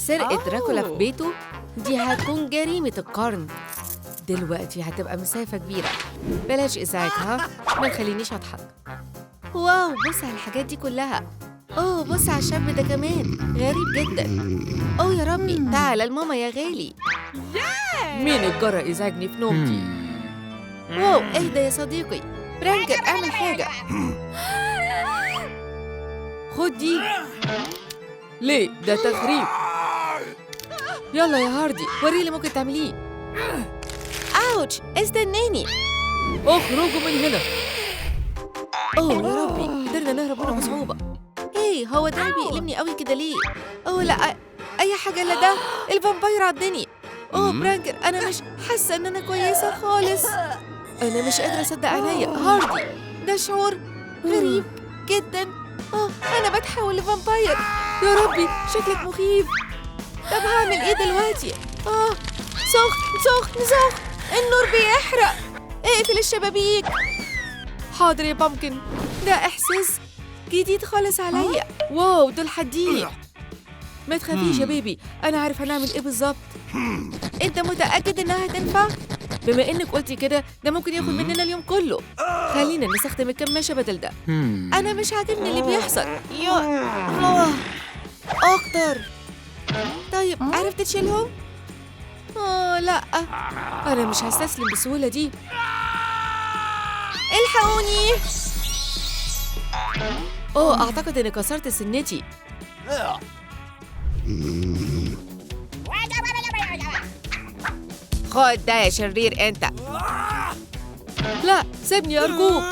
سرقة دراكولا في بيته دي هتكون جريمة القرن. دلوقتي هتبقى مسافة كبيرة. بلاش إزعاج ها، ما تخلينيش أضحك. واو، بص على الحاجات دي كلها. أوه، بص على الشاب ده كمان، غريب جدا. أوه يا ربي، تعال الماما يا غالي. مين الجرأ يزعجني في نومتي؟ واو، اهدى يا صديقي. برانكر، اعمل حاجة. خد دي. ليه؟ ده تخريب. يلا يا هاردي، وريني اللي ممكن تعمليه. اوتش، استناني. اخرجوا من هنا. اوه يا ربي، قدرنا نهرب منه بصعوبة. هي، هو ده اللي بيقلبني قوي كده ليه؟ اوه لا، اي حاجة الا ده. الفامباير عضني. اوه برانكر، انا مش حاسة ان انا كويسة خالص. انا مش قادرة اصدق عينيا. هاردي، ده شعور غريب جدا. انا بتحول لفامباير. يا ربي، شكلك مخيف. طب هعمل ايه دلوقتي؟ سخن سخن سخن، النور بيحرق. اقفل الشبابيك. حاضر يا بامكن، ده احساس جديد خالص عليا. واو، دول حديد. ما تخافيش يا بيبي، انا عارف هنعمل ايه بالظبط. انت متاكد انها هتنفع؟ بما انك قلتي كده، ده ممكن ياخد مننا اليوم كله. خلينا نستخدم الكماشة بدل ده. انا مش عاجبني اللي بيحصل. اكتر. طيب، عرفت تشيلهم؟ لا، انا مش هستسلم بالسهولة دي. الحقوني. اعتقد اني كسرت سنتي. خد ده يا شرير انت. لا، سيبني ارجوك.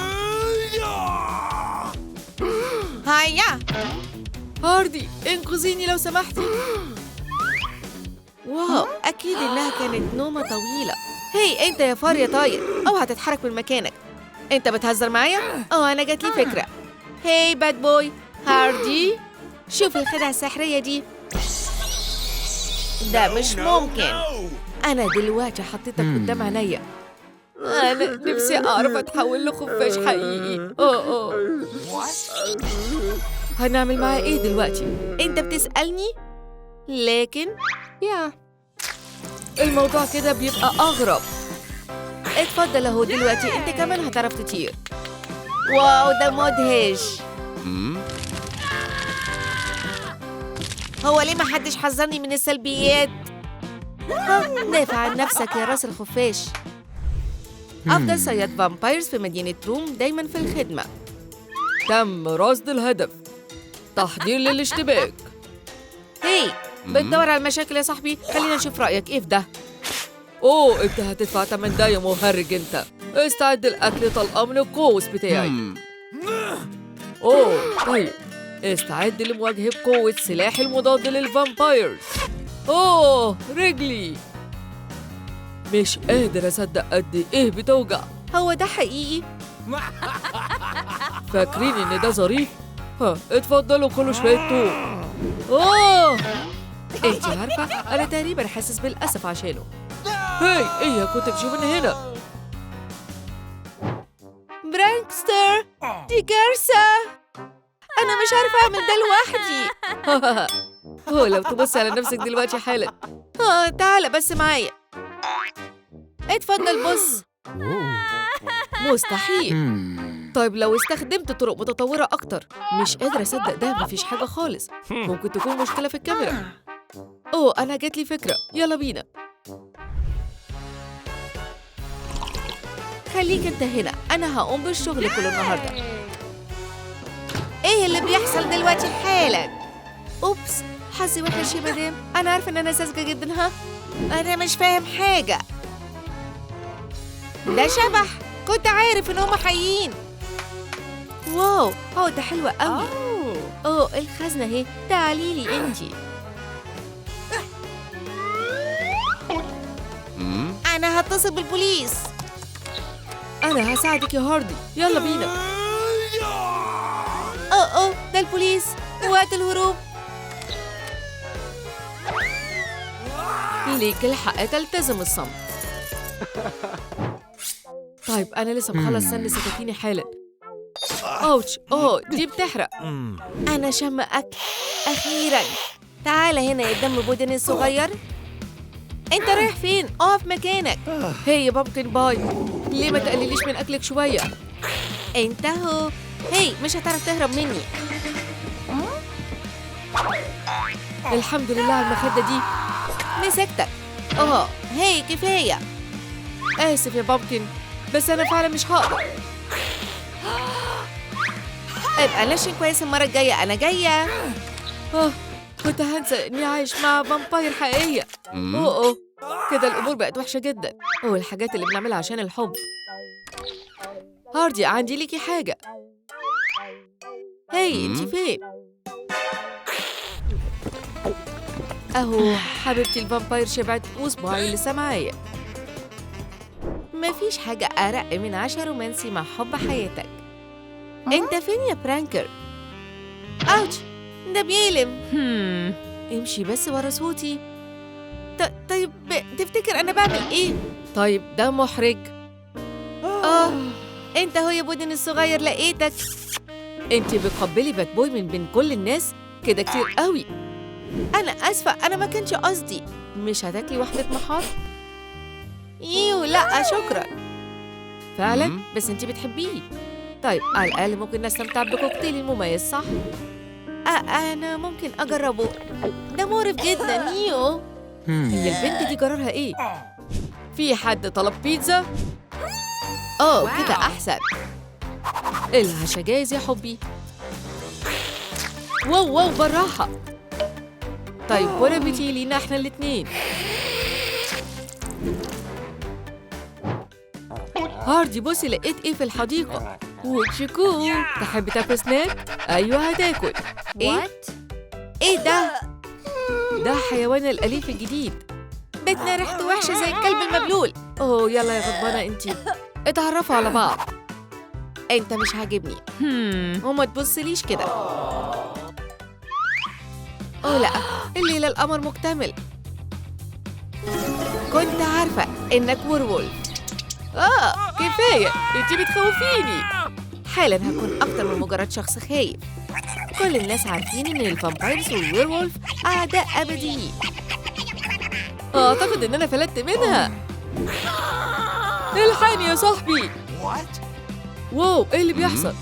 هيا هاردي، انقذيني لو سمحتي. واو، اكيد انها كانت نومة طويلة. هي انت يا فار يا طاير، اوعى تتحرك من مكانك. انت بتهزر معايا؟ انا جات لي فكرة. هي باد بوي هاردي، شوف الخدعة السحرية دي. ده مش ممكن. أنا دلوقتي حطيتك قدام عينيا. أنا نفسي أعرف أتحول لخفاش حقيقي. هنعمل معاه إيه دلوقتي؟ أنت بتسألني؟ لكن الموضوع كده بيبقى أغرب. اتفضل أهو، دلوقتي أنت كمان هتعرف تطير. واو، ده مدهش. هو ليه ما حدش حذرني من السلبيات؟ دافع عن نفسك يا راس الخفاش. أفضل صياد فامبايرز في مدينة روم دايماً في الخدمة. تم رصد الهدف. تحضير للاشتباك. هي، بتدور على المشاكل يا صاحبي؟ خلينا نشوف رأيك إيه في ده. أنت هتدفع تمن ده يا مهرج أنت. استعد لأكل طلقة من القوس بتاعي. طيب، استعد لمواجهة قوة سلاحي المضاد للفامبايرز. رجلي، مش قادر أصدق قد إيه بتوجع. هو ده حقيقي؟ فاكرين إن ده ظريف؟ اتفضلوا كلوا شوية توم. انتي عارفة، أنا تقريبا حاسس بالأسف عشانه. إيه كنت بشوف من هنا؟ برانكستر، دي كارثة. أنا مش عارفة أعمل ده لوحدي. لو تبص على نفسك دلوقتي حالا. تعال بس معايا. اتفضل بص. مستحيل. طيب لو استخدمت طرق متطورة أكتر. مش قادرة أصدق ده، مفيش حاجة خالص. ممكن تكون مشكلة في الكاميرا. أنا جات لي فكرة، يلا بينا. خليك انت هنا، أنا هقوم بالشغل كله النهاردة. إيه اللي بيحصل دلوقتي حالا؟ أوبس، حظي وحش يا مدام. أنا عارفة إن أنا ساذجة جدا. أنا مش فاهم حاجة. ده شبح، كنت عارف إن هم حقيقيين. واو، ده حلوة قوي. الخزنة اهي، تعالي لي انتي. أنا هتصل بالبوليس. أنا هساعدك يا هاردي، يلا بينا. ده البوليس، وقت الهروب. ليك الحق تلتزم الصمت. طيب، أنا لسه مخلص سن سكاكيني حالا. أوتش، دي بتحرق. أنا شم أكل أخيراً. تعال هنا يا دم بودن الصغير. انت رايح فين؟ اقف مكانك. هي يا بامكن باي، ليه ما تقلليش من اكلك شويه؟ انت هو. هي مش هتعرف تهرب مني. الحمد لله على المخده دي. مسكتك. هي كفايه. اسف يا بامكن، بس انا فعلا مش هقدر. ابقى نشن كويس المره الجايه، انا جايه. كنت هنسى اني عايش مع فامباير حقيقيه. كده الامور بقت وحشه جدا. الحاجات اللي بنعملها عشان الحب. هاردي، عندي ليكي حاجه. هي انتي فين؟ اهو حبيبتي الفامباير شبعت وصباعي لسه معايا. مفيش حاجه ارق من عشا رومانسي مع حب حياتك. انت فين يا برانكر؟ اوتش، ده بيلم. امشي بس ورا صوتي. طيب تفتكر انا بعمل ايه؟ طيب ده محرج. انت هو يا بودن الصغير، لقيتك. انت بتقبلي باد بوي من بين كل الناس كده كتير قوي. انا اسفه، انا ما كانش قصدي. مش هتاكلي واحده محار؟ لا شكرا. فعلا؟ بس انت بتحبيه. طيب على الاقل ممكن نستمتع بكوكتيلي المميز، صح؟ انا ممكن اجربه. ده مقرف جدا. هي البنت دي قرارها ايه؟ في حد طلب بيتزا؟ كده احسن. العشاء جاهز يا حبي. واو بالراحه. طيب بون ابيتي لينا احنا الاتنين. هاردي، بصي لقيت ايه في الحديقه. وتشيكو، تحب تاكل سناك؟ ايوه هتاكل. ايه ده؟ ده حيوان الاليف الجديد. بيتنا ريحته وحشه زي الكلب المبلول. يلا يا غضبانه انتي، اتعرفوا على بعض. انت مش عاجبني. وما تبصليش كده. لا، الليله القمر مكتمل. كنت عارفه انك وورولف. كفايه، انتي بتخوفيني. حالا هكون اكتر من مجرد شخص خايف. كل الناس عارفين ان الفامبايرز والويرولف اعداء ابديين. اعتقد ان انا فلتت منها. الحقني يا صاحبي. واو، ايه اللي بيحصل؟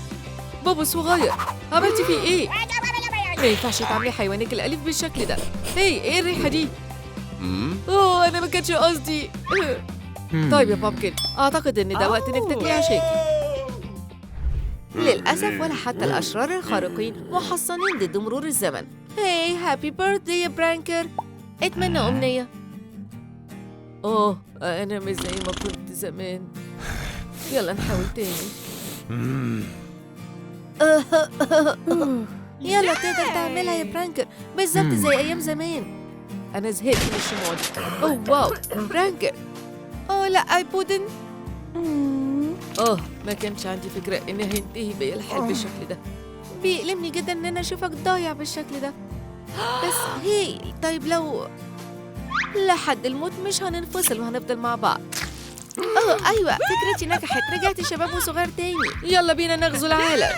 بابا الصغير، عملتي فيه ايه؟ ما ينفعش تعملي حيوانك الاليف بالشكل ده. ايه الريحه دي؟ انا ما كانش قصدي. طيب يا بامكن، اعتقد ان ده وقت انك تاكلي عشاكي. للأسف ولا حتى الأشرار الخارقين محصنين ضد مرور الزمن. هابي بيرثدي يا برانكر. اتمنى أمنية. أنا مش زي ما كنت زمان. يلا نحاول تاني. يلا تقدر تعملها يا برانكر، بالظبط زي أيام زمان. أنا زهقت من الشموع دي. واو برانكر. لا بودن. ما كانش عندي فكرة إنه هينتهي بيا الحال بالشكل ده. بيألمني جدا إن أنا أشوفك ضايع بالشكل ده. بس طيب لو لحد الموت مش هننفصل وهنفضل مع بعض. أيوة، فكرتي نجحت. رجعت شباب وصغير تاني. يلا بينا نغزو العالم.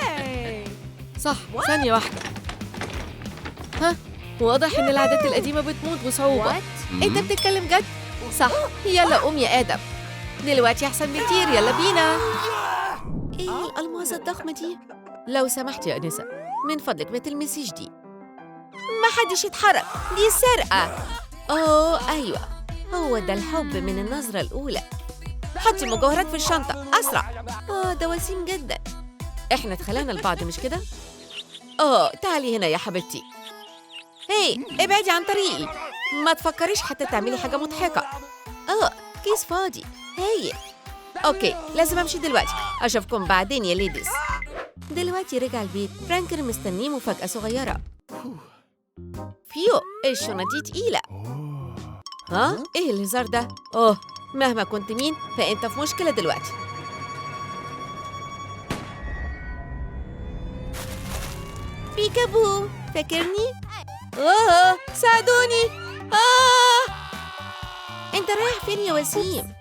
صح، ثانية واحدة. واضح إن العادات القديمة بتموت بصعوبة. أنت بتتكلم جد؟ صح. يلا قوم يا آدم، دلوقتي أحسن بكتير. يلا بينا. إيه الألماظة الضخمة دي؟ لو سمحت يا أنسة، من فضلك ما تلمسيش دي. ما حدش يتحرك، دي سرقة. أيوة، هو ده الحب من النظرة الأولى. حطي المجوهرات في الشنطة أسرع. ده وسيم جدا. إحنا اتخلقنا لبعض مش كده؟ تعالي هنا يا حبيبتي. ابعدي عن طريقي. ما تفكريش حتى تعملي حاجة مضحكة. كيس فاضي. اوكي، لازم امشي دلوقتي. اشوفكم بعدين يا ليديز. دلوقتي رجع البيت. فرانكر مستنيه مفاجأة صغيرة. الشنطة دي تقيلة. ايه الهزار ده؟ مهما كنت مين فانت في مشكلة دلوقتي. بيكابو، فاكرني؟ ساعدوني. انت رايح فين يا وسيم؟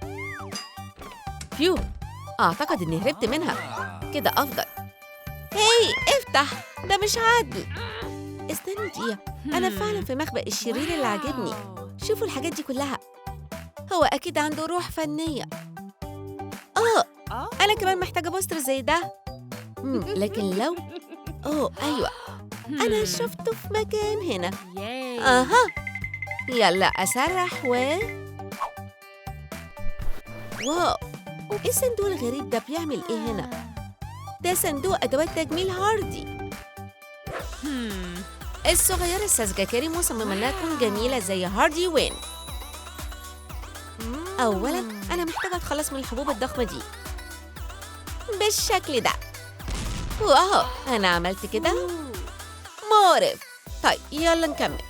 اعتقد اني هربت منها. كده افضل. افتح، ده مش عدل. استني دقيقة، أنا فعلاً في مخبأ الشرير اللي عاجبني. شوفوا الحاجات دي كلها، هو أكيد عنده روح فنية. أنا كمان محتاجة بوستر زي ده. لكن لو أيوة، أنا شفته في مكان هنا. أها، يلا أسرح واو، إيه الصندوق الغريب ده بيعمل إيه هنا؟ ده صندوق أدوات تجميل هاردي. الصغيرة الساذجة كاري مصممة إنها تكون جميلة زي هاردي وين. أولاً أنا محتاجة أتخلص من الحبوب الضخمة دي بالشكل ده. واو، أنا عملت كده؟ مقرف. طيب يلا نكمل.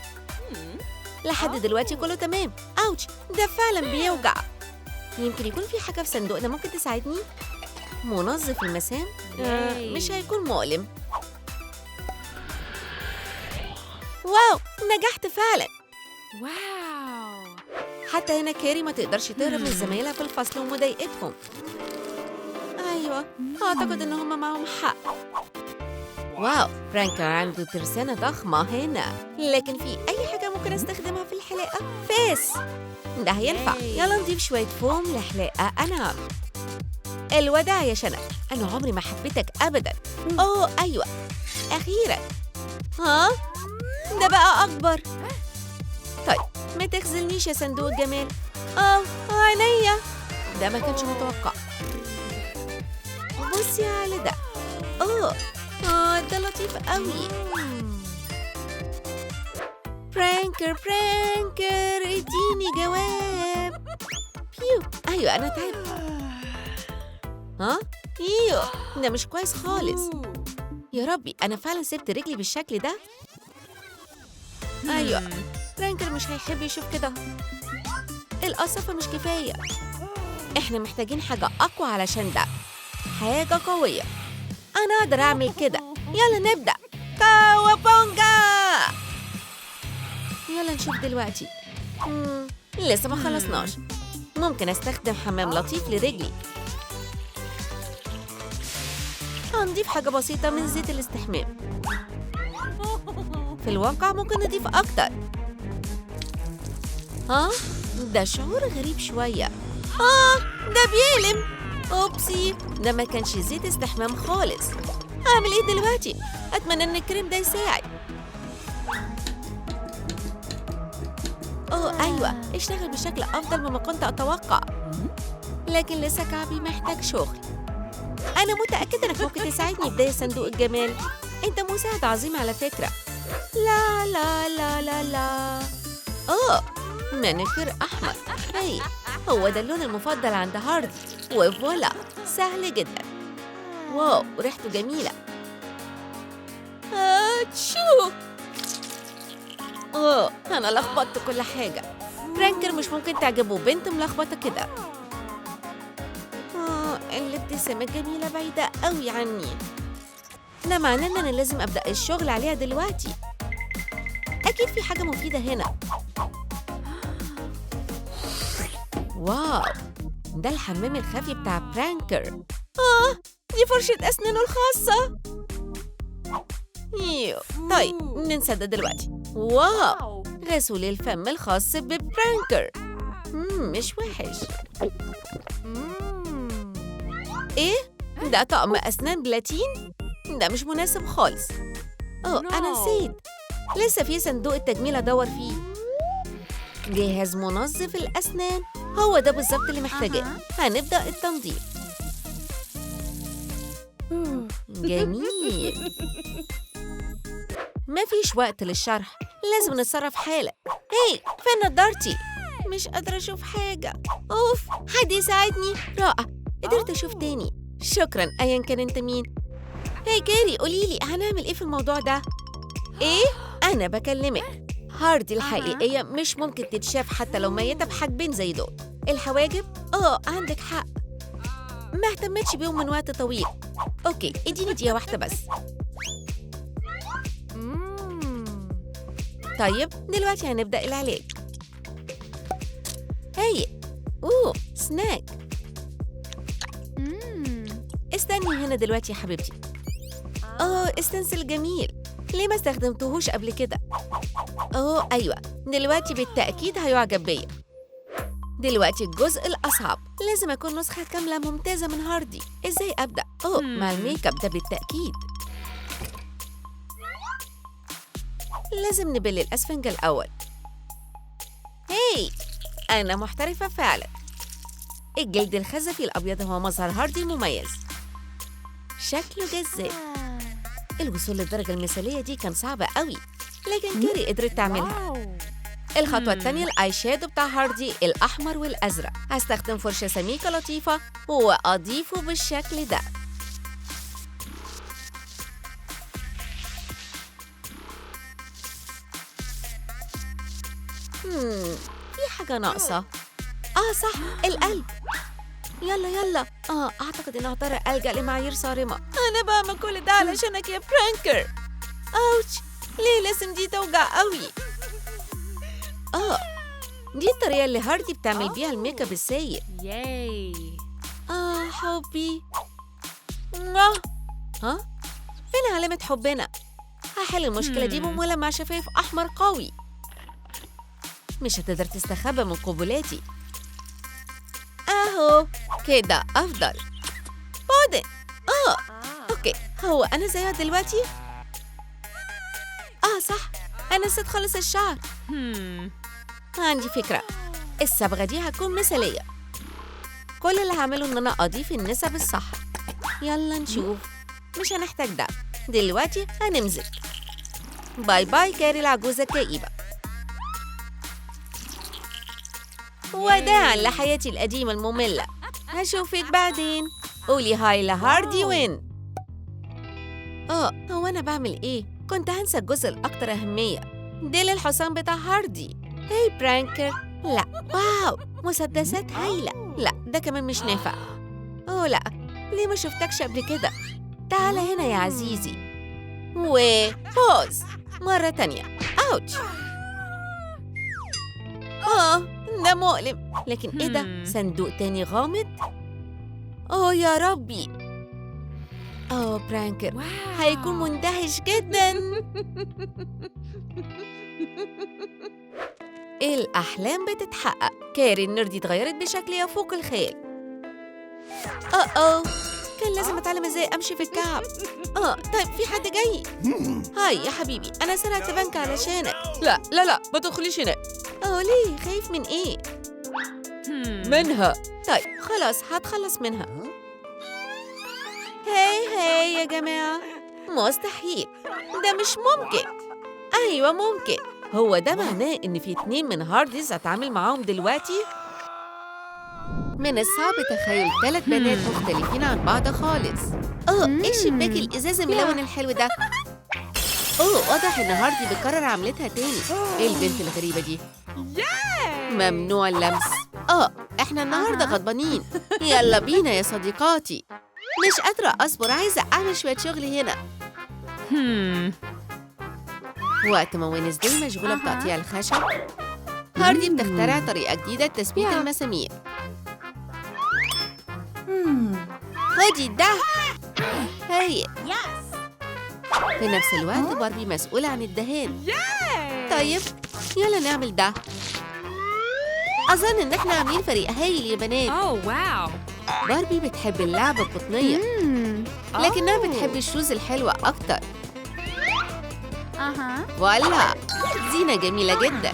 لحد دلوقتي كله تمام. أوتش، ده فعلاً بيوجع. يمكن يكون في حاجة في صندوقنا ممكن تساعدني؟ منظف المسام؟ مش هيكون مؤلم. واو، نجحت فعلاً. واو. حتى هنا كاري ما تقدرش تهرب من زمايلها في الفصل ومضايقتهم. أيوة، أعتقد إن هما معهم حق. واو، فرانكر عنده ترسانة ضخمة هنا، لكن في أي حاجة ممكن أستخدمها في الحلاقة؟ فاس، ده هينفع. يلا نضيف شوية فوم لحلاقة أنعم. الوداع يا شنب، أنا عمري ما حبيتك أبداً. أيوة، أخيراً. ده بقى أكبر. طيب ما تخزلنيش يا صندوق الجمال. عينيا، ده ما كانش متوقع. بصي على ده. ده لطيف قوي. فرانكر، اديني جواب. بيو، أيوة أنا تعبت. ده مش كويس خالص. يا ربي، أنا فعلا سبت رجلي بالشكل ده. أيوة، فرانكر مش هيحب يشوف كده. القصافة مش كفاية، إحنا محتاجين حاجة أقوى علشان ده. حاجة قوية. أنا أقدر أعمل كده. يلا نبدأ. كاوابونجا. يلا نشوف دلوقتي. لسه ما خلصناش. ممكن أستخدم حمام لطيف لرجلي. هنضيف حاجة بسيطة من زيت الاستحمام. في الواقع ممكن نضيف أكتر. ده شعور غريب شوية. ده بيألم. أوبسي، ده ما كانش زيت استحمام خالص. أعمل إيه دلوقتي؟ أتمنى إن الكريم ده يساعد. أيوة، اشتغل بشكل أفضل مما كنت أتوقع، لكن لسه كعبي محتاج شغل. أنا متأكدة إنك ممكن تساعدني بداية صندوق الجمال. أنت مساعد عظيم على فكرة. لا لا لا لا لا. مانيكير أحمر. هو ده اللون المفضل عند هاردي. وفوالا، سهل جدا. واو، ريحته جميلة. تشو. أنا لخبطت كل حاجة. فرانكر مش ممكن تعجبه بنت ملخبطة كده. الابتسامة الجميلة بعيدة قوي عني. ده معناه إن أنا لازم أبدأ الشغل عليها دلوقتي. أكيد في حاجة مفيدة هنا. واو، ده الحمام الخفي بتاع فرانكر. دي فرشة أسنانه الخاصة. طيب ننسى ده دلوقتي. واو، غسول الفم الخاص بفرانكر. مش وحش. إيه؟ ده طقم أسنان بلاتين؟ ده مش مناسب خالص. أنا نسيت، لسه في صندوق التجميل أدور فيه. جهاز منظف الأسنان، هو ده بالظبط اللي محتاجاه. هنبدأ التنظيف. جميل. مفيش وقت للشرح، لازم نتصرف حالا. فين نضارتي؟ مش قادرة أشوف حاجة. حد يساعدني. رائع، قدرت أشوف تاني. شكراً أياً كان أنت مين. كاري، قوليلي هنعمل إيه في الموضوع ده؟ أنا بكلمك. هاردي الحقيقية مش ممكن تتشاف حتى لو ميتة بحاجبين زي دول. الحواجب؟ عندك حق، ما اهتمتش بيهم من وقت طويل. أوكي، اديني دقيقة واحدة بس. طيب دلوقتي هنبدأ العلاج. سناك. استني هنا دلوقتي يا حبيبتي. استنسل جميل، ليه ما استخدمتهوش قبل كده؟ أوه أيوة، دلوقتي بالتأكيد هيعجب بيا. دلوقتي الجزء الأصعب، لازم أكون نسخة كاملة ممتازة من هاردي. إزاي أبدأ؟ مع الميك اب ده بالتأكيد. لازم نبل الأسفنجة الأول. هاي، أنا محترفة فعلا. الجلد الخزفي الأبيض هو مظهر هاردي مميز، شكله جذاب. الوصول للدرجة المثالية دي كان صعب قوي، لكن كاري قدرت تعملها. الخطوة التانية الآي شادو بتاع هاردي الأحمر والأزرق. هستخدم فرشة سميكة لطيفة وأضيفه بالشكل ده. في حاجة ناقصة. صح، القلب. يلا أعتقد إني هضطر ألجأ لمعايير صارمة. أنا بعمل كل ده علشانك يا برانكر. أوتش، ليه لازم دي توجع قوي؟ دي الطريقة اللي هاردي بتعمل بيها الميك اب السيء. ياي. حبي. فين علامة حبنا؟ هحل المشكلة دي بملمع شفاف أحمر قوي. مش هتقدر تستخبى من قبلاتي. أهو كده أفضل. بعدين أوكي، هو أنا زيها دلوقتي؟ صح، أنا نسيت خالص الشعر. عندي فكرة، الصبغة دي هتكون مثالية. كل اللي هعمله إن أنا أضيف النسب الصح. يلا نشوف. مش هنحتاج ده دلوقتي، هنمزج. باي باي كاري العجوزة الكئيبة. وداعاً لحياتي القديمة المملة. هشوفك بعدين. قولي هاي لهاردي وين. هو أنا بعمل إيه؟ كنت هنسى الجزء الأكثر أهمية. ديل الحصان بتاع هاردي. هاي برانكر. لا، واو، مسدسات هايلة. لا، ده كمان مش نافع. لا، ليه ما شفتكش قبل كده؟ تعال هنا يا عزيزي. وبوز مرة تانية. أوتش. ده مؤلم، لكن إيه ده؟ صندوق تاني غامض؟ يا ربي. برانكر هيكون مندهش جداً. الأحلام بتتحقق. كاري النردي اتغيرت بشكل يفوق الخيال. كان لازم أتعلم إزاي أمشي في الكعب. طيب في حد جاي؟ هاي يا حبيبي، أنا سرقت بنك علشانك. لا لا لا، ما تدخليش هنا. ليه؟ خايف من إيه؟ منها. طيب خلاص، هتخلص منها. هاي يا جماعة، مستحيل، ده مش ممكن. أيوة ممكن. هو ده معناه إن في 2 من هارديز أتعامل معاهم دلوقتي؟ من الصعب تخيل 3 بنات مختلفين عن بعض خالص. إيه الشباك الإزاز الملون الحلو ده؟ واضح إن هاردي بتكرر عملتها تاني. إيه البنت الغريبة دي؟ ممنوع اللمس. إحنا النهاردة غضبانين. يلا بينا يا صديقاتي. مش قادرة أصبر، عايزة أعمل شوية شغل هنا. وقت ما وينزداي مشغولة بتقطيع الخشب، هاردي بتخترع طريقة جديدة لتثبيت المسامير. خدي ده. هاي. في نفس الوقت باربي مسؤولة عن الدهان. طيب يلا نعمل ده. أظن إن إحنا عاملين فريق هايل يا بنات. واو. باربي بتحب اللعبة القطنية، لكنها بتحب الشوز الحلوة أكتر. فوالا، زينة جميلة جدا.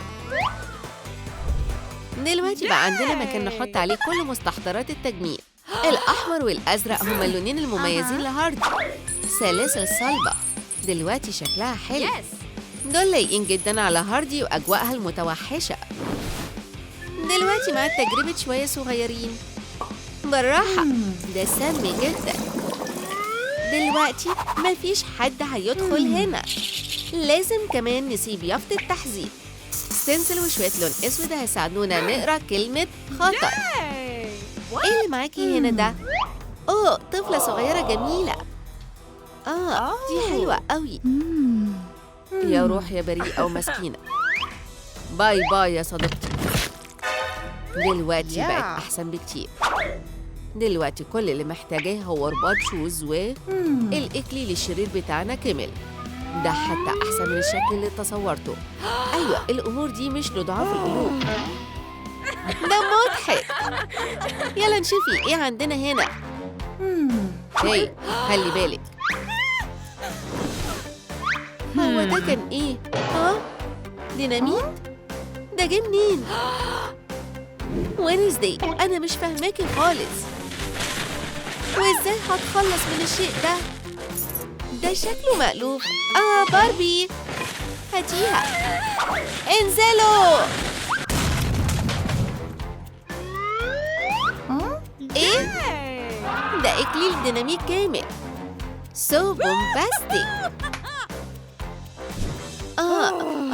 دلوقتي بقى عندنا مكان نحط عليه كل مستحضرات التجميل. الأحمر والأزرق هما اللونين المميزين لهاردي. سلاسل صلبة، دلوقتي شكلها حلو. دول لايقين جدا على هاردي وأجواءها المتوحشة. دلوقتي مع تجربة شوية صغيرين. بالراحة، ده سامي جدا. دلوقتي مفيش حد هيدخل هنا. لازم كمان نسيب يافطة تحذير. ستنسل وشوية لون أسود هيساعدونا نقرأ كلمة خطر. إيه اللي معاكي هنا ده؟ طفلة صغيرة جميلة. دي حلوة قوي. يا روح يا بريئة ومسكينة. باي باي يا صديقتي. دلوقتي بقت أحسن بكتير. دلوقتي كل اللي محتاجاه هو رباط شوز والإكليل الشرير بتاعنا كمل. ده حتى أحسن من الشكل اللي تصورته. أيوة، الأمور دي مش لضعاف القلوب. ده مضحك. يلا نشوفي إيه عندنا هنا. هاي، خلي بالك. هو ده كان إيه؟ ها؟ ديناميت؟ ده جه منين؟ وينزداي، أنا مش فاهماكي خالص. وإزاي هتخلص من الشيء ده؟ ده شكله مألوف. باربي، هاتيها. انزلوا. إيه؟ ده إكليل ديناميت كامل. سو بومباستيك.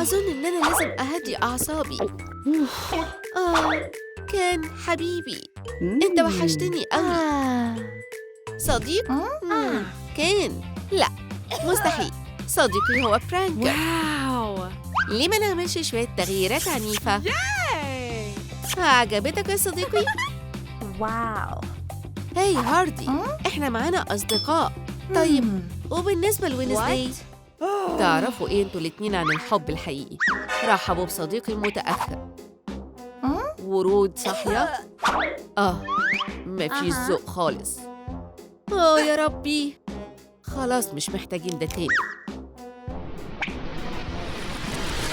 أظن إن أنا لازم أهدي أعصابي. كان حبيبي، أنت وحشتني أوي. صديق؟ كان. لا، مستحيل. صديقي هو فرانك. واو. ليه ما نعملش شوية تغييرات عنيفة؟ عجبتك يا صديقي؟ واو. هاي هاردي، إحنا معانا أصدقاء. طيب، وبالنسبة لوينزداي؟ تعرفوا إيه أنتوا الاتنين عن الحب الحقيقي؟ رحبوا بصديقي المتأخر. ورود صاحية؟ مفيش ذوق خالص. يا ربي، خلاص مش محتاجين ده تاني.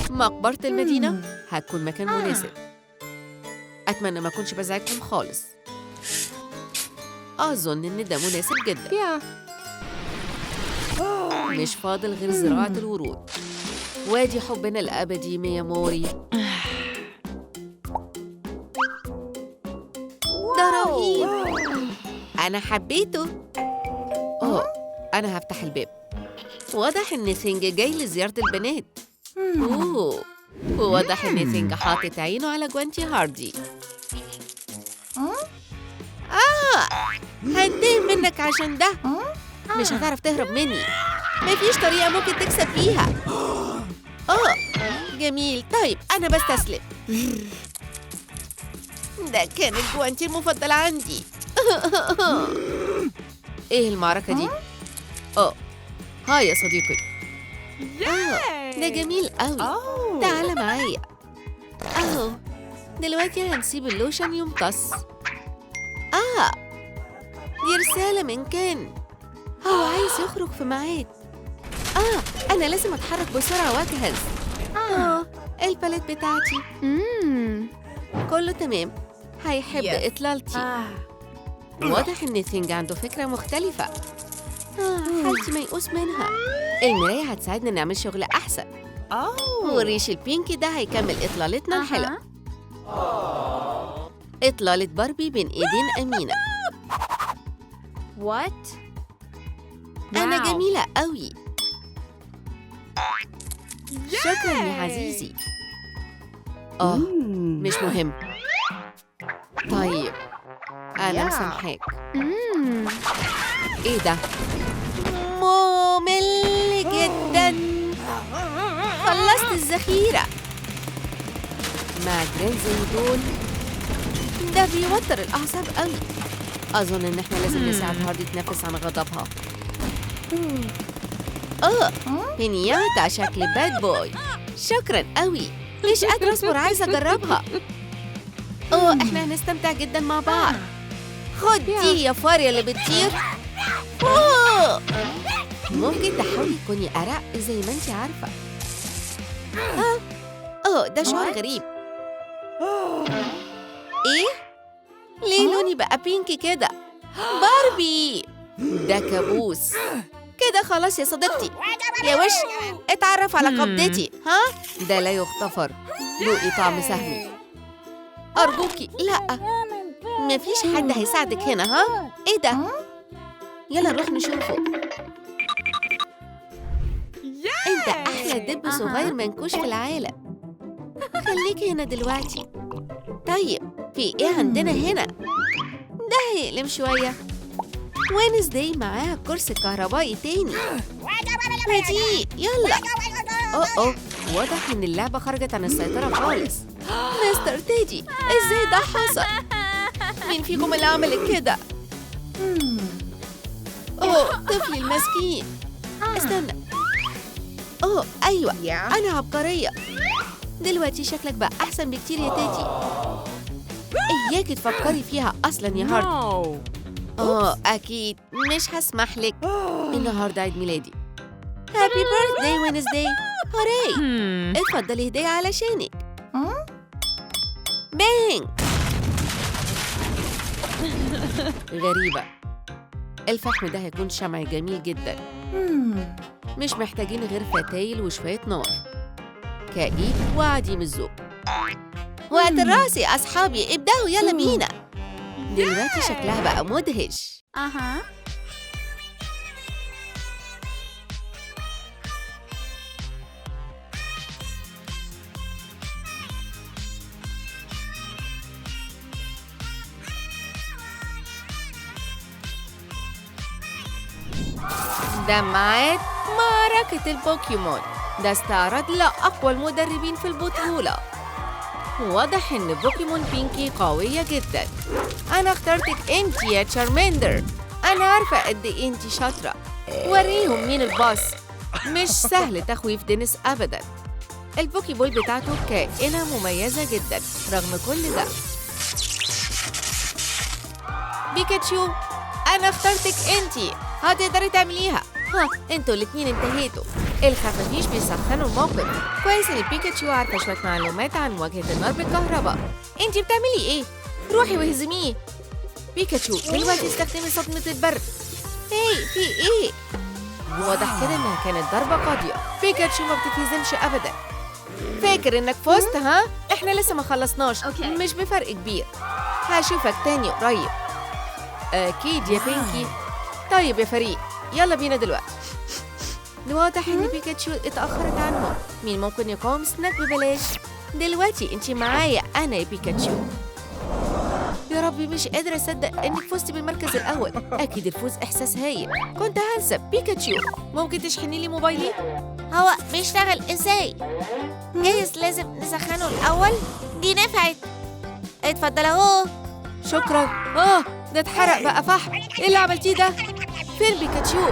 مقبرة المدينة هتكون مكان مناسب. أتمنى ما أكونش بزعجكم خالص. أظن إن ده مناسب جدا. مش فاضل غير زراعة الورود. وادي حبنا الأبدي ميا موري. ده رهيب. أنا حبيته. أنا هفتح الباب. واضح إن ثينج جاي لزيارة البنات. واضح إن ثينج حاطط عينه على جوانتي هاردي. هنتقم منك عشان ده. مش هتعرف تهرب مني. مفيش طريقة ممكن تكسب فيها. جميل. طيب، أنا بستسلم. ده كانت جوانتي المفضلة عندي. إيه المعركة دي؟ هاي يا صديقي. ده جميل قوي. تعال معايا. دلوقتي هنسيب اللوشن يمتص. دي رسالة من كان. هو عايز يخرج في ميعاد. أنا لازم أتحرك بسرعة وأجهز. الباليت بتاعتي. كله تمام. هيحب إطلالتي. واضح إن ثينج عنده فكرة مختلفة. حالتي ميؤوس منها. المراية هتساعدنا نعمل شغل أحسن. والريش البينكي ده هيكمل إطلالتنا الحلوة. إطلالة باربي بين إيدين أمينة. أنا جميلة قوي. شكراً يا عزيزي. مش مهم. طيب، أنا مسامحاك. إيه ده؟ ممل جداً. خلصت الذخيرة. مع جرين زي دول، ده بيوتر الأعصاب قوي. أظن إن إحنا لازم نساعد هاردي تنفس عن غضبها. بنياتا شكل باد بوي. شكراً قوي. مش قادرة أصبر، عايزة أجربها. إحنا هنستمتع جداً مع بعض. خد دي يا فارية اللي بتطير. ممكن تحاولي تكوني أرق زي ما أنتِ عارفة. ده شعور غريب. إيه؟ ليه لوني بقى بينكي كده؟ باربي، ده كابوس. كده خلاص يا صديقتي. يا وش، اتعرف على قبضتي. ده لا يغتفر. ذوقي طعم سهمي. أرجوكي لا، مفيش حد هيساعدك هنا. إيه ده؟ يلا نروح نشوفه. أنت أحلى دب صغير منكوش في العالم. خليك هنا دلوقتي. طيب، في إيه عندنا هنا؟ ده هيقلم شوية. وينزداي معاها كرسي كهربائي تاني. هدي، يلا. واضح إن اللعبة خرجت عن السيطرة خالص. مستر تيدي، إزاي ده حصل؟ مين فيكم اللي عمل كده؟ طفلي المسكين. استنى، أوه أيوة، أنا عبقرية. دلوقتي شكلك بقى أحسن بكتير يا تيتي. إياكي تفكري فيها أصلاً يا هارد. أكيد مش هسمح لك. النهاردة عيد ميلادي. هابي بيرثداي وينزداي. هوراي. اتفضلي هدية علشانك. بانج. غريبة. الفحم ده هيكون شمع جميل جدا. مش محتاجين غير فتايل وشوية نار. كئيب وعديم الذوق. وقت الرأس يا أصحابي، ابدأوا يلا بينا. دلوقتي شكلها بقى مدهش. ده ميعاد معركة البوكيمون. ده استعرض لأقوى المدربين في البطولة. واضح إن بوكيمون بينكي قوية جدا. أنا اخترتك أنت يا تشارماندر. أنا عارفة قد إيه أنت شاطرة. وريهم مين الباص. مش سهل تخويف دينيس أبداً. البوكي بول بتاعته كائنة مميزة جدا رغم كل ده. بيكاتشو، أنا اخترتك أنتي. هتقدري تعمليها. انتوا الاتنين انتهيتوا. الخفافيش بيسخنوا الموقف. كويس ان بيكاتشو عارفة شوية معلومات عن مواجهة النار بالكهرباء. انتي بتعملي ايه؟ روحي واهزميه. بيكاتشو دلوقتي استخدمي صدمة البرد. في ايه؟ واضح كده انها كانت ضربة قاضية. بيكاتشو ما بتتهزمش ابدا. فاكر انك فزت ها؟ احنا لسه ما خلصناش. مش بفرق كبير. هشوفك تاني قريب. اكيد يا بينكي. طيب يا فريق، يلا بينا دلوقتي. واضح ان بيكاتشو اتأخرت عنهم. مين ممكن يقاوم سناك ببلاش؟ دلوقتي انتي معايا انا يا بيكاتشو. يا ربي مش قادرة اصدق انك فزتي بالمركز الاول. اكيد الفوز احساس هايل. كنت هنسى. بيكاتشو ممكن تشحني لي موبايلي؟ هو بيشتغل ازاي؟ جاهز، لازم نسخنه الاول. دي نفعت. اتفضل اهو. شكرا. ده اتحرق بقى فحم. ايه اللي عملتيه ده؟ فين بيكاتشو؟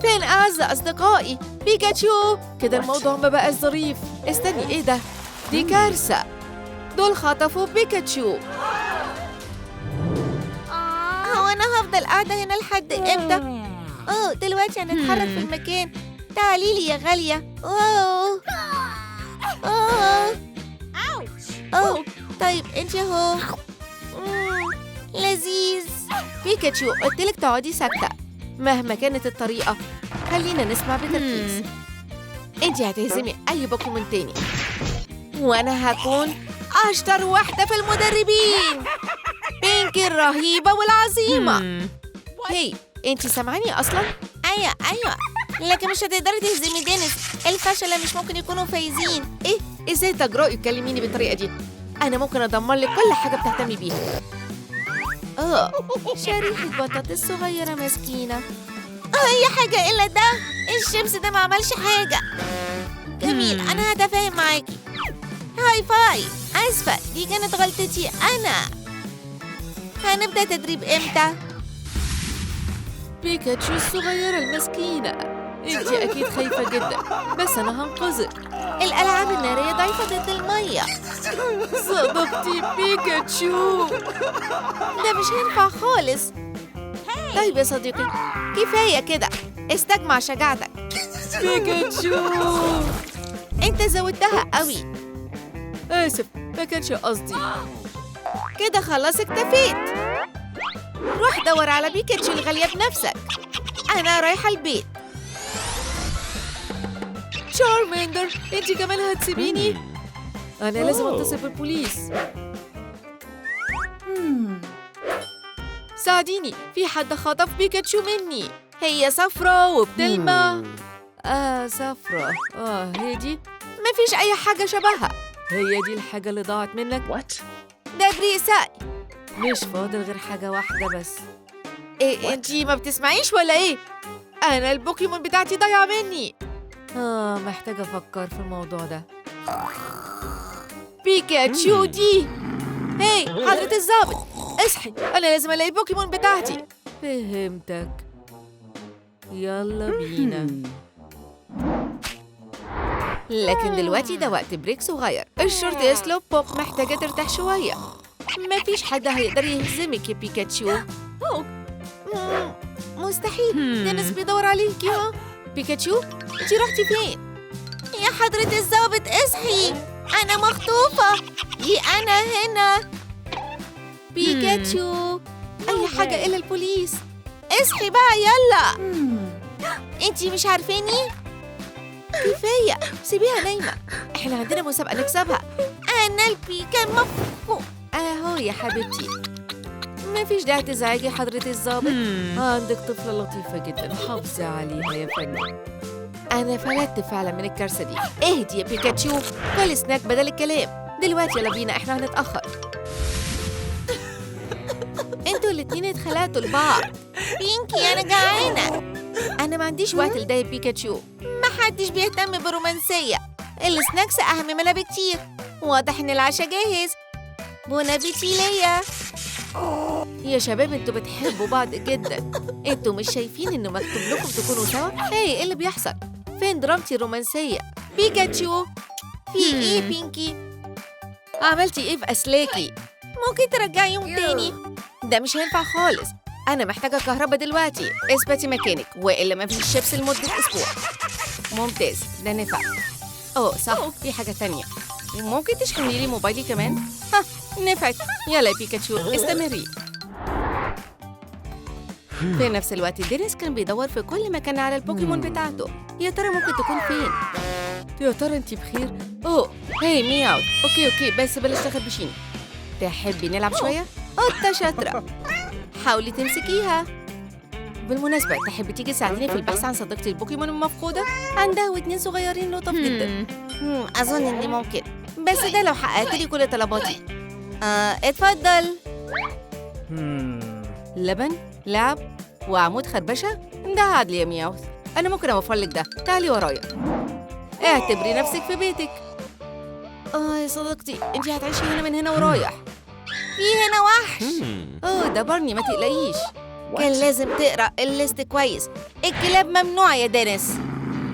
فين أعز أصدقائي؟ بيكاتشو! كده الموضوع ما بقاش ظريف. استني، إيه ده؟ دي كارثة. دول خطفوا بيكاتشو. هو أنا هفضل قاعدة هنا لحد إمتى؟ دلوقتي هنتحرك في المكان. تعالي لي يا غالية. طيب انتي اهو. لذيذ. بيكاتشو قلتلك تقعدي ساكتة مهما كانت الطريقة. خلينا نسمع بتركيز. انتي هتهزمي أي بوكيمون تاني، وأنا هكون أشطر واحدة في المدربين. بينكي الرهيبة والعظيمة. هي انتي سامعاني أصلا؟ أيوة، لكن مش هتقدري تهزمي دينيس. الفشلة مش ممكن يكونوا فايزين. ايه؟ ازاي تجرؤي تكلميني بالطريقة دي؟ أنا ممكن أدمر لك كل حاجة بتهتمي بيها. شريحة بطاطس صغيرة مسكينة. أي حاجة إلا ده. الشمس ده ما عملش حاجة. جميل، أنا هتفاهم معاكي. هاي فاي. آسفة، دي كانت غلطتي أنا. هنبدأ تدريب إمتى؟ بيكاتشو الصغيرة المسكينة، انتي أكيد خايفة جدا، بس أنا هنقذك. الألعاب النارية ضعيفة ضد المية. صدقتي بيكاتشو. ده مش هينفع خالص. طيب يا صديقي، كفاية كده. استجمع شجاعتك. بيكاتشو، انت زودتها قوي. آسف، ما كانش قصدي. كده خلاص اكتفيت. روح دور على بيكاتشو الغالية بنفسك. أنا رايحة البيت. شارماندر، انتي كمان هتسيبيني؟ أنا لازم أتصل بالبوليس. ساعديني، في حد خطف بيكاتشو مني. هي صفرة وبتلمع. صفرة. هي دي؟ مفيش أي حاجة شبهها. هي دي الحاجة اللي ضاعت منك؟ ده بريق ساقي. مش فاضل غير حاجة واحدة بس. إيه انتي ما بتسمعيش ولا إيه؟ أنا البوكيمون بتاعتي ضايعة مني. محتاجة أفكر في الموضوع ده. بيكاتشو دي. هاي حضرة الضابط، اصحي، أنا لازم ألاقي البوكيمون بتاعتي. فهمتك. يلا بينا. لكن دلوقتي ده وقت بريك صغير. الشرطة يا سلو بوب محتاجة ترتاح شوية. مفيش حد هيقدر يهزمك يا بيكاتشو. مستحيل، دينيس بيدور عليكي. ها بيكاتشو، انتي رحتي فين؟ يا حضرة الضابط اصحي، أنا مخطوفة. دي أنا هنا. بيكاتشو، أي حاجة إلا البوليس. اصحي بقى يلا. انتي مش عارفيني؟ كفاية، سيبيها نايمة. احنا عندنا مسابقة نكسبها. أنا كان مفقود. أهو يا حبيبتي، مفيش داعي تزعجي حضرة الضابط. عندك طفلة لطيفة جدا، حافظي عليها يا فندم. أنا فلتت فعلا من الكارثة دي. اهدي يا بيكاتشو، كل سناك بدل الكلام. دلوقتي يلا بينا، احنا هنتأخر. انتوا الاتنين اتخلقتوا لبعض. بينكي أنا جعانة. أنا ما عنديش وقت لده يا بيكاتشو. محدش بيهتم برومانسية. السناكس أهم منها بكتير. واضح إن العشاء جاهز. بون أبيتي ليا. يا شباب، انتوا بتحبوا بعض جدا. انتوا مش شايفين إنه مكتوب لكم تكونوا سوا؟ ايه اللي بيحصل؟ فين درامتي الرومانسية؟ بيكاتشو، في ايه بينكي؟ عملتي ايه في أسلاكي؟ ممكن ترجعيهم تاني؟ ده مش هينفع خالص. أنا محتاجة كهرباء دلوقتي. اثبتي مكانك وإلا ما فيش شيبس لمدة أسبوع. ممتاز، ده نفع. صح، في حاجة تانية. ممكن تشحني لي موبايلي كمان؟ ها، نفعت. يلا يا بيكاتشو، استمري. في نفس الوقت دينيس كان بيدور في كل مكان على البوكيمون بتاعته. يا ترى ممكن تكون فين؟ يا ترى انتي بخير؟ هاي مياو. اوكي بس بلاش تخربشيني. تحبي نلعب شوية؟ قطة شاطرة. حاولي تمسكيها. بالمناسبة، تحبي تيجي تساعديني في البحث عن صديقتي البوكيمون المفقودة؟ عندها 2 صغيرين لطف جدا. أظن إني ممكن، بس ده لو حققت لي كل طلباتي. اتفضل. لبن، لعب، وعمود خربشة؟ ده عدل يا مياوث. أنا ممكن أوفر لك ده. تعالي ورايا. اعتبري نفسك في بيتك. يا صديقتي، انتي هتعيشي هنا من هنا ورايح. في هنا وحش. ده بارني، ما تقلقيش. كان لازم تقرأ الليست كويس. الكلاب ممنوعة يا دينيس.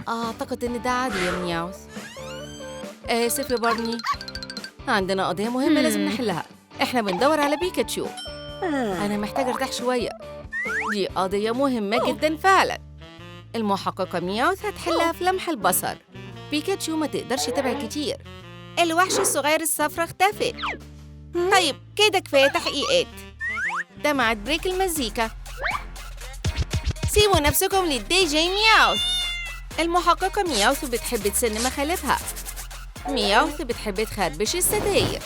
أعتقد إن ده عادي يا مياوث. آسف يا بارني، عندنا قضية مهمة لازم نحلها. إحنا بندور على بيكاتشو. أنا محتاجة أرتاح شوية. دي قضية مهمة جدا فعلا. المحققة مياوث هتحلها في لمح البصر. بيكاتشو ما تقدرش تبعد كتير. الوحش الصغير الصفرة اختفى. طيب كده كفاية تحقيقات. ده ميعاد بريك المزيكا. سيبوا نفسكم للدي جي مياوث. المحققة مياوث بتحب تسن مخالبها. مياوث بتحب تخربش الستاير.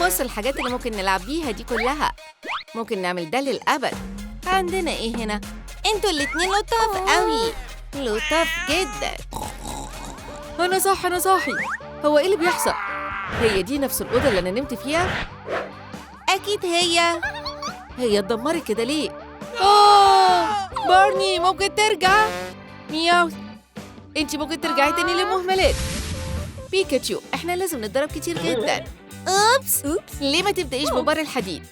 بص الحاجات اللي ممكن نلعب بيها دي كلها. ممكن نعمل ده للأبد. عندنا ايه هنا؟ انتوا الاتنين لطاف قوي. لطاف جدا. أنا صاحي. هو ايه اللي بيحصل؟ هي دي نفس الأوضة اللي أنا نمت فيها؟ أكيد هي اتدمرت كده ليه؟ بارني، ممكن ترجع؟ مياو، انتي ممكن ترجعي تاني للمهملات. بيكاتشو، احنا لازم نتدرب كتير جدا. أوبس، ليه ما تبدأيش ببار الحديد؟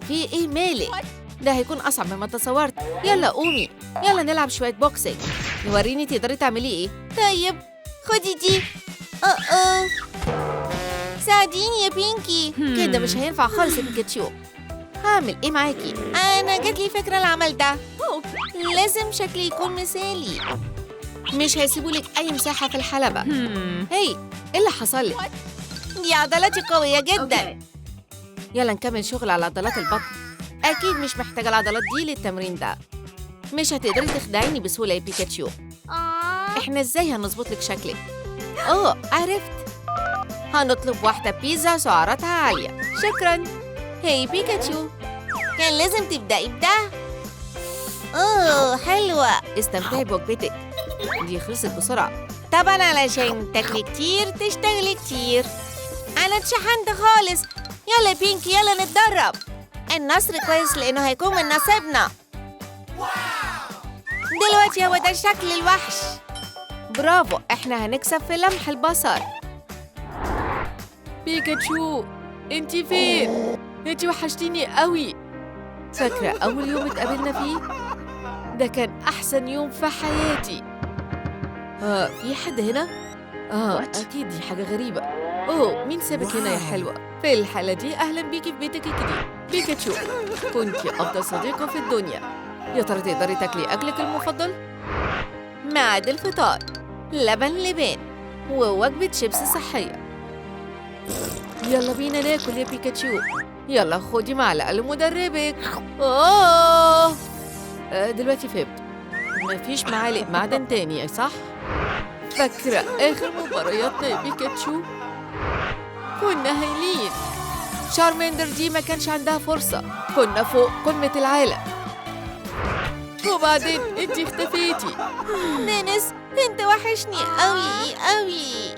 في ايه مالك؟ ده هيكون أصعب مما تصورت. يلا قومي، يلا نلعب شوية بوكسينج. وريني تقدري تعملي ايه. طيب خدي دي. ساعديني يا بينكي. كده مش هينفع خالص يا بيكاتشو. هعمل ايه معاكي؟ انا جاتلي فكرة العمل ده. لازم شكلي يكون مثالي. مش هيسيبولك اي مساحة في الحلبة. هي، ايه اللي حصل لك؟ دي عضلاتي قوية جدا. يلا نكمل شغل على عضلات البطن. اكيد مش محتاجة العضلات دي للتمرين ده. مش هتقدري تخدعيني بسهولة يا بيكاتشو. احنا ازاي هنظبط لك شكلك؟ عرفت. هنطلب واحدة بيتزا سعراتها عالية. شكراً. هاي بيكاتشو، كان لازم تبدأي بده. حلوة. استمتعي بوجبتك. دي خلصت بسرعة. طبعاً علشان تاكلي كتير تشتغلي كتير. أنا اتشحنت خالص. يلا بينكي، يلا نتدرب. النصر كويس لأنه هيكون من نصيبنا. دلوقتي هو ده شكل الوحش. برافو، احنا هنكسب في لمح البصر. بيكاتشو، انتي فين؟ انتي وحشتيني قوي. فاكرة أول يوم اتقابلنا فيه؟ ده كان أحسن يوم في حياتي. في حد هنا؟ أكيد دي حاجة غريبة. مين سابك هنا يا حلوة؟ في الحالة دي أهلا بيكي في بيتك الجديد بيكاتشو. كنتي أفضل صديقة في الدنيا. يا ترى تقدري تاكلي أكلك المفضل؟ ميعاد الفطار، لبن لبان ووجبة شيبس صحية. يلا بينا ناكل يا بيكاتشو. يلا خدي معلقة لمدربك. دلوقتي فهمت، مفيش معالق معدن تاني صح؟ فاكرة آخر مبارياتنا يا بيكاتشو؟ كنا هايلين. شارمندر دي ما كانش عندها فرصة، كنا فوق قمة العالم وبعدين انتي اختفيتي. نانس انت وحشني قوي قوي.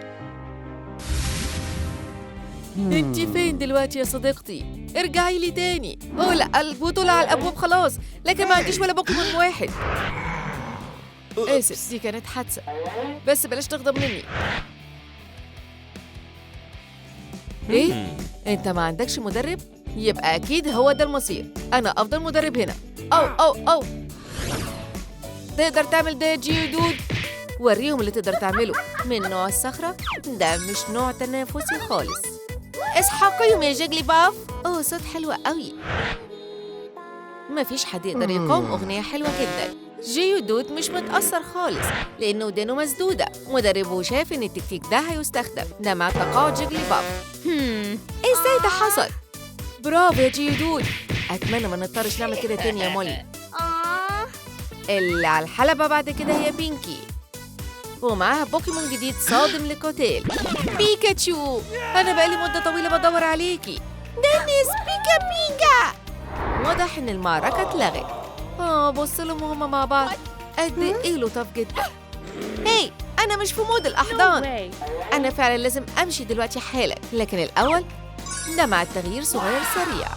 انتي فين دلوقتي يا صديقتي؟ ارجعي لي تاني. لا، البطولة على الابواب خلاص، لكن ما عنديش ولا بوكيمون واحد. آسف، دي كانت حادثة، بس بلاش تغضب مني. ايه؟ انت ما عندكش مدرب؟ يبقى اكيد هو ده المصير. انا افضل مدرب هنا. أو تقدر تعمل ده يا جيودود؟ وريهم اللي تقدر تعمله. من نوع الصخرة؟ ده مش نوع تنافسي خالص. اصحى قيم يا جيجلي باف. صوت حلو قوي. مفيش حد يقدر يقاوم أغنية حلوة جدا. جيودود مش متأثر خالص لأنه ودانه مسدودة. مدربه شاف إن التكتيك ده هيستخدم، ده مع تقاعد جيجلي باف. إزاي ده حصل؟ برافو يا جيودود. أتمنى ما نضطرش نعمل كده تاني يا مولي. اللي على الحلبة بعد كده هي بينكي، ومعاها بوكيمون جديد صادم لكوتيل. بيكاتشو، أنا بقالي مدة طويلة بدور عليكي. دينيس بيكا بيكا. واضح إن المعركة اتلغت. بص لهم وهما مع بعض قد إيه لطاف جدا. هاي، أنا مش في مود الأحضان. أنا فعلا لازم أمشي دلوقتي حالا، لكن الأول ده مع التغيير صغير سريع.